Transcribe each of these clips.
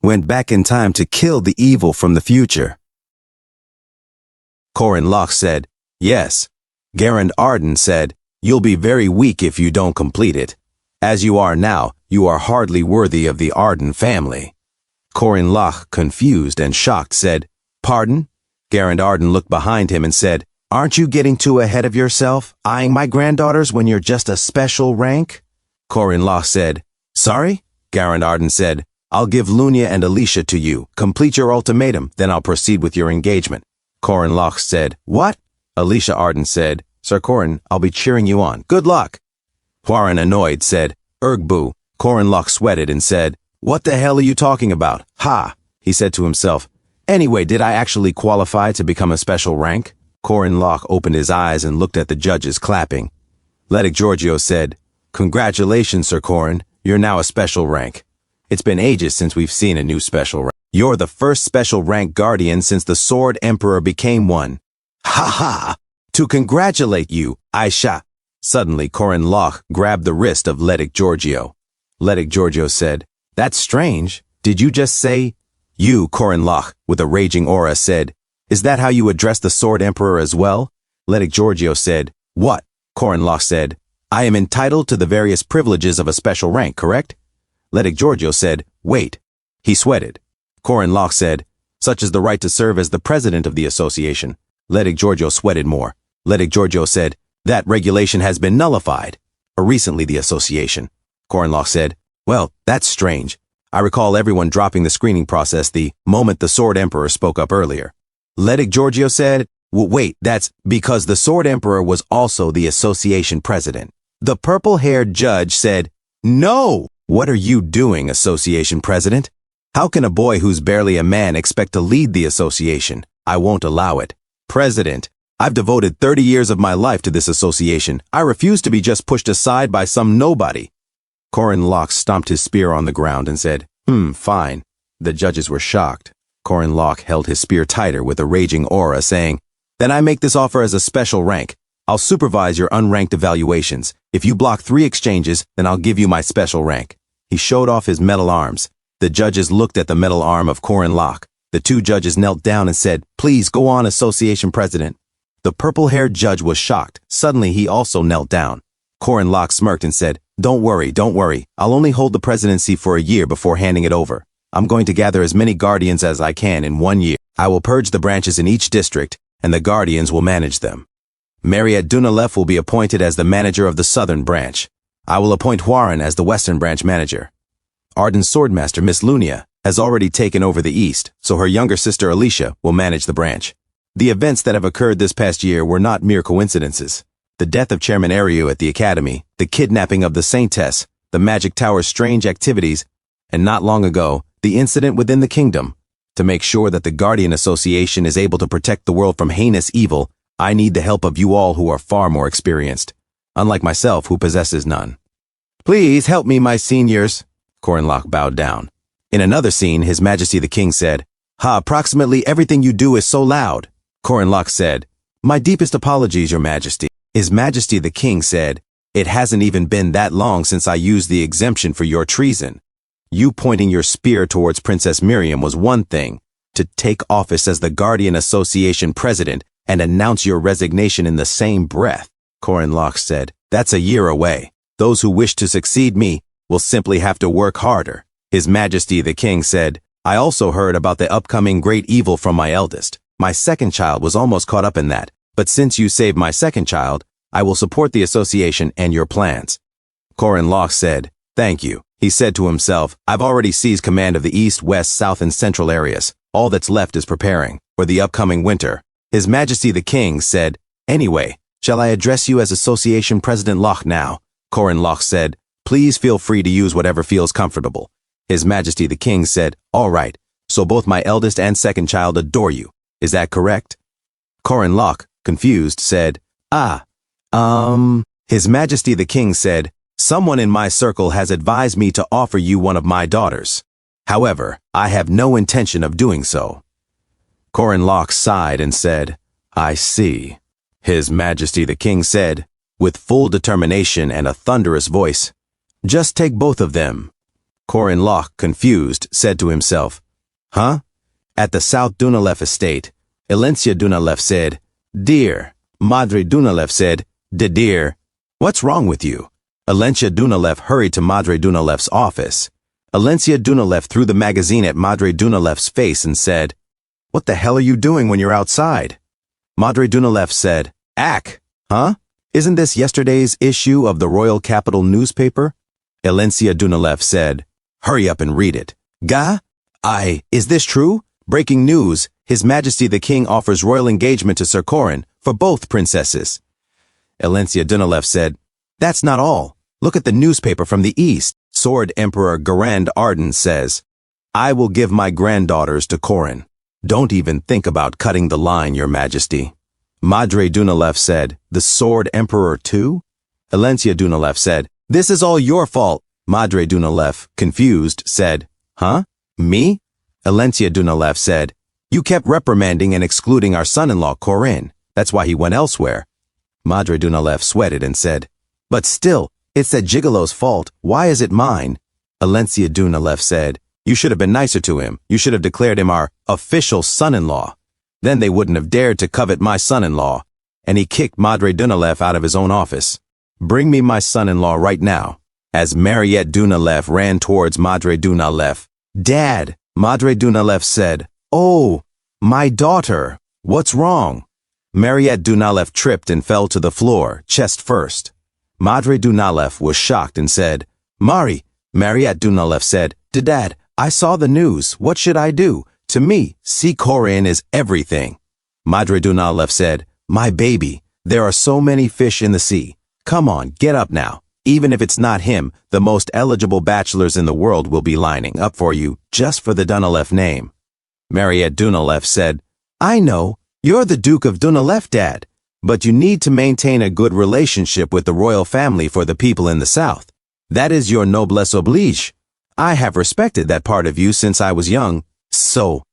went back in time to kill the evil from the future. Corin Locke said, yes. Garand Arden said, you'll be very weak if you don't complete it. As you are now, you are hardly worthy of the Arden family. Corin Locke, confused and shocked, said, pardon? Garand Arden looked behind him and said, aren't you getting too ahead of yourself, eyeing my granddaughters when you're just a special rank? Corin Locke said, sorry? Garand Arden said, I'll give Lunia and Alicia to you. Complete your ultimatum, then I'll proceed with your engagement. Corin Locke said, what? Alicia Arden said, Sir Corin, I'll be cheering you on. Good luck. Warren, annoyed, said, Ergboo. Corin Locke sweated and said, what the hell are you talking about? Ha! He said to himself, anyway, did I actually qualify to become a special rank? Corin Locke opened his eyes and looked at the judges clapping. Ledig Giorgio said, congratulations, Sir Corin. You're now a special rank. It's been ages since we've seen a new special rank. You're the first special rank guardian since the Sword Emperor became one. Ha ha! To congratulate you, Aisha. Suddenly, Corin Locke grabbed the wrist of Ledig Giorgio. Ledig Giorgio said, that's strange. Did you just say? You, Corin Locke, with a raging aura, said, is that how you address the Sword Emperor as well? Ledig Giorgio said, what? Corin Locke said, I am entitled to the various privileges of a special rank, correct? Ledig Giorgio said, wait. He sweated. Corin Locke said, such as the right to serve as the president of the association. Ledig Giorgio sweated more. Ledig Giorgio said, that regulation has been nullified. Or recently the association. Corin Locke said, well, that's strange. I recall everyone dropping the screening process the moment the Sword Emperor spoke up earlier. Ledig Giorgio said, well, wait, that's because the Sword Emperor was also the association president. The purple-haired judge said, no! What are you doing, association president? How can a boy who's barely a man expect to lead the association? I won't allow it. President, I've devoted 30 years of my life to this association. I refuse to be just pushed aside by some nobody. Corin Locke stomped his spear on the ground and said, fine. The judges were shocked. Corin Locke held his spear tighter with a raging aura, saying, then I make this offer as a special rank. I'll supervise your unranked evaluations. If you block 3 exchanges, then I'll give you my special rank. He showed off his metal arms. The judges looked at the metal arm of Corin Locke. The 2 judges knelt down and said, please go on, association president. The purple-haired judge was shocked. Suddenly, he also knelt down. Corin Locke smirked and said, don't worry. I'll only hold the presidency for a year before handing it over. I'm going to gather as many guardians as I can in 1 year. I will purge the branches in each district, and the guardians will manage them. Mariette Dunalef will be appointed as the manager of the southern branch. I will appoint Warren as the western branch manager. Arden's swordmaster, Miss Lunia, has already taken over the east, so her younger sister Alicia will manage the branch. The events that have occurred this past year were not mere coincidences. The death of Chairman Ariu at the academy, the kidnapping of the Saintess, the Magic Tower's strange activities, and not long ago, the incident within the kingdom. To make sure that the Guardian Association is able to protect the world from heinous evil, I need the help of you all who are far more experienced, unlike myself who possesses none. Please help me, my seniors. Corin Locke bowed down. In another scene, His Majesty the King said, approximately everything you do is so loud. Corin Locke said, my deepest apologies, Your Majesty. His Majesty the King said, it hasn't even been that long since I used the exemption for your treason. You pointing your spear towards Princess Miriam was one thing. To take office as the Guardian Association president and announce your resignation in the same breath, Corin Locke said, that's a year away. Those who wish to succeed me will simply have to work harder. His Majesty the King said, I also heard about the upcoming great evil from my eldest. My second child was almost caught up in that, but since you saved my second child, I will support the association and your plans. Corin Locke said, thank you. He said to himself, I've already seized command of the east, west, south, and central areas. All that's left is preparing for the upcoming winter. His Majesty the King said, anyway, shall I address you as Association President Locke now? Corin Locke said, please feel free to use whatever feels comfortable. His Majesty the King said, all right, so both my eldest and second child adore you. Is that correct? Corin Locke, confused, said, His Majesty the King said, someone in my circle has advised me to offer you one of my daughters. However, I have no intention of doing so. Corin Locke sighed and said, I see. His Majesty the King said, with full determination and a thunderous voice, just take both of them. Corin Lach, confused, said to himself, Huh? At the South Dunalef estate, Elencia Dunalef said, Dear. Madre Dunalef said, Dear. What's wrong with you? Elencia Dunalef hurried to Madre Dunalef's office. Elencia Dunalef threw the magazine at Madre Dunalef's face and said, What the hell are you doing when you're outside? Madre Dunalef said, Ack, huh? Isn't this yesterday's issue of the Royal Capital newspaper? Elencia Dunalef said, Hurry up and read it. Ga? Is this true? Breaking news. His Majesty the King offers royal engagement to Sir Corin for both princesses. Elencia Dunalef said, That's not all. Look at the newspaper from the east. Sword Emperor Garand Arden says, I will give my granddaughters to Corin. Don't even think about cutting the line, Your Majesty. Madre Dunalef said, The Sword Emperor too? Elencia Dunalef said, This is all your fault. Madre Dunalef, confused, said, Huh? Me? Elencia Dunalef said, You kept reprimanding and excluding our son-in-law Corin. That's why he went elsewhere. Madre Dunalef sweated and said, But still, it's that gigolo's fault. Why is it mine? Elencia Dunalef said, You should have been nicer to him. You should have declared him our official son-in-law. Then they wouldn't have dared to covet my son-in-law. And he kicked Madre Dunalef out of his own office. Bring me my son-in-law right now. As Mariette Dunalef ran towards Madre Dunalef. Dad, Madre Dunalef said, Oh, my daughter. What's wrong? Mariette Dunalef tripped and fell to the floor, chest first. Madre Dunalef was shocked and said, Mariette Dunalef said, Dad, I saw the news. What should I do? To me, see Corin is everything. Madre Dunalef said, My baby, there are so many fish in the sea. Come on, get up now. Even if it's not him, the most eligible bachelors in the world will be lining up for you just for the Dunalef name. Mariette Dunalef said, I know, you're the Duke of Dunalef, Dad, but you need to maintain a good relationship with the royal family for the people in the south. That is your noblesse oblige. I have respected that part of you since I was young, so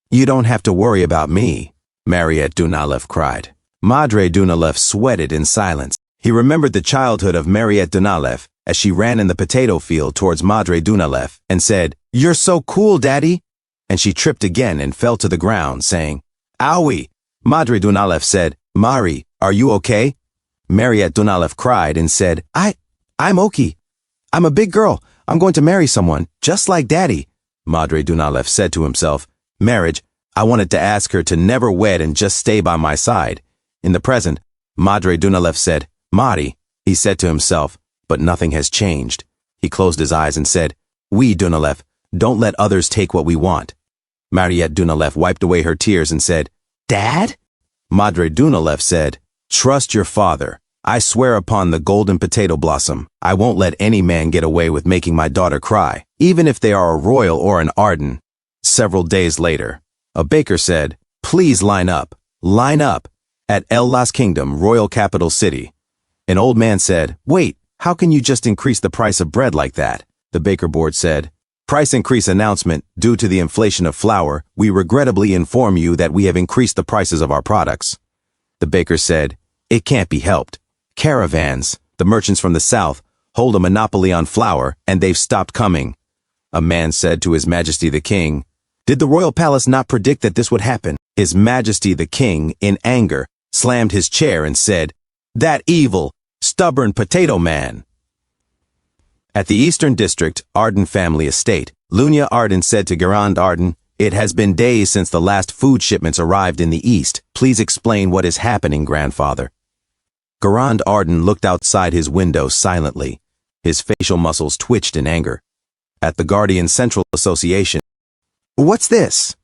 you don't have to worry about me, Mariette Dunalef cried. Madre Dunalef sweated in silence. He remembered the childhood of Mariette Dunalef as she ran in the potato field towards Madre Dunalef and said, You're so cool, Daddy. And she tripped again and fell to the ground, saying, Owie. Madre Dunalef said, Mari, are you okay? Mariette Dunalef cried and said, I'm okay. I'm a big girl. I'm going to marry someone, just like Daddy. Madre Dunalef said to himself, Marriage, I wanted to ask her to never wed and just stay by my side. In the present, Madre Dunalef said, Mari, he said to himself, but nothing has changed. He closed his eyes and said, We, Dunalef, don't let others take what we want. Mariette Dunalef wiped away her tears and said, Dad? Madre Dunalef said, Trust your father. I swear upon the golden potato blossom, I won't let any man get away with making my daughter cry, even if they are a royal or an Arden. Several days later, a baker said, Please line up, at El Las Kingdom, royal capital city. An old man said, Wait, how can you just increase the price of bread like that? The baker board said, Price increase announcement. Due to the inflation of flour, we regrettably inform you that we have increased the prices of our products. The baker said, It can't be helped. Caravans, the merchants from the south, hold a monopoly on flour, and they've stopped coming. A man said to His Majesty the King, Did the royal palace not predict that this would happen? His Majesty the King, in anger, slammed his chair and said, That evil, stubborn potato man. At the Eastern District, Arden family estate, Lunia Arden said to Garand Arden, It has been days since the last food shipments arrived in the east. Please explain what is happening, grandfather. Garand Arden looked outside his window silently. His facial muscles twitched in anger. At the Guardian Central Association, What's this?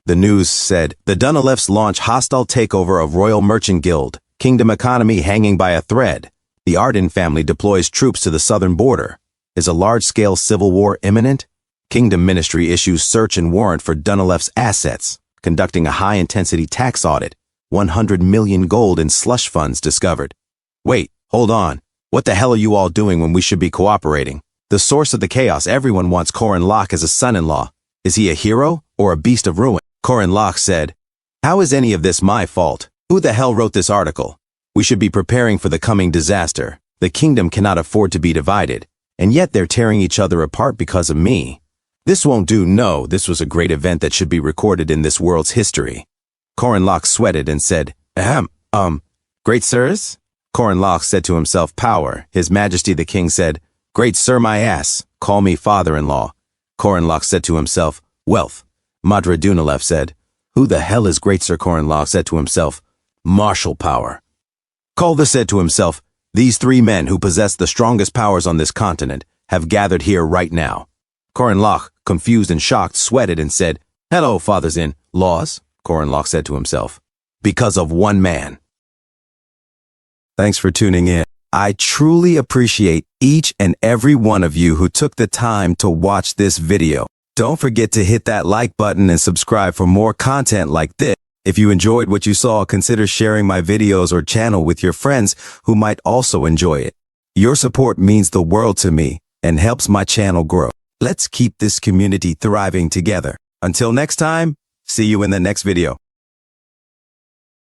The news said, The Dunalefs launch hostile takeover of Royal Merchant Guild, kingdom economy hanging by a thread. The Arden family deploys troops to the southern border. Is a large-scale civil war imminent? Kingdom Ministry issues search and warrant for Dunalef's assets, conducting a high-intensity tax audit. 100 million gold in slush funds discovered. Wait, hold on. What the hell are you all doing when we should be cooperating? The source of the chaos, everyone wants Corin Lach as a son-in-law. Is he a hero or a beast of ruin? Corin Lach said, How is any of this my fault? Who the hell wrote this article? We should be preparing for the coming disaster. The kingdom cannot afford to be divided. and yet they're tearing each other apart because of me. This won't do. No, this was a great event that should be recorded in this world's history. Corinlach sweated and said, Great sirs? Corinlach said to himself, Power. His Majesty the King said, Great sir my ass, call me father-in-law. Corinlach said to himself, Wealth. Madra Dunalev said, Who the hell is Great Sir? Corinlach said to himself, Martial power. Kulva said to himself, These three men who possess the strongest powers on this continent have gathered here right now. Corinlach, confused and shocked, sweated and said, Hello, fathers-in-laws, Corinlach said to himself, because of one man. Thanks for tuning in. I truly appreciate each and every one of you who took the time to watch this video. Don't forget to hit that like button and subscribe for more content like this. If you enjoyed what you saw, consider sharing my videos or channel with your friends who might also enjoy it. Your support means the world to me and helps my channel grow. Let's keep this community thriving together. Until next time, see you in the next video.